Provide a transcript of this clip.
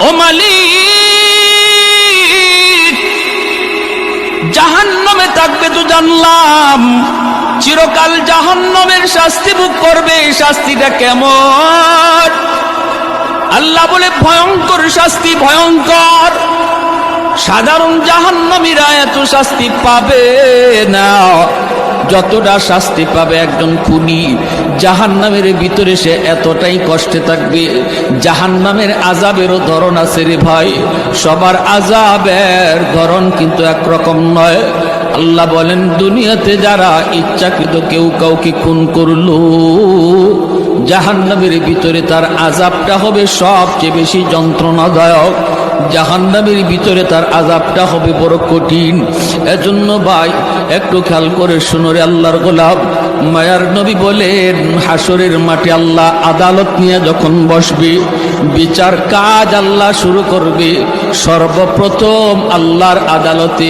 ও মালিক, জাহান্নামে থাকবে তো জানলাম, চিরকাল জাহান্নামের শাস্তি ভোগ করবে। এই শাস্তিটা কেমন? আল্লাহ বলে ভয়ঙ্কর শাস্তি, ভয়ঙ্কর। সাধারণ জাহান্নামীরা এত শাস্তি পাবে না যতটা শাস্তি পাবে একজন খুনি। জাহান্নামের ভিতরে সে এতটাই কষ্টে থাকবে। জাহান্নামের আযাবেরও ধরন আছে রে ভাই, সবার আযাবের ধরন কিন্তু একরকম নয়। আল্লাহ বলেন, দুনিয়াতে যারা ইচ্ছাকৃত কেউ কাউকে খুন করলো, জাহান্নামের ভিতরে তার আযাবটা হবে সবচেয়ে বেশি যন্ত্রণাদায়ক। জাহান্নামের ভিতরে তার আযাবটা হবে বড় কঠিন। এজন্য ভাই একটু খেয়াল করে শুনো রে আল্লাহর গোলাম। মায়ার নবী বলেন, হাসরের মাঠে আল্লাহ আদালত নিয়ে যখন বসবে, বিচার কাজ আল্লাহ শুরু করবে, সর্বপ্রথম আল্লাহর আদালতে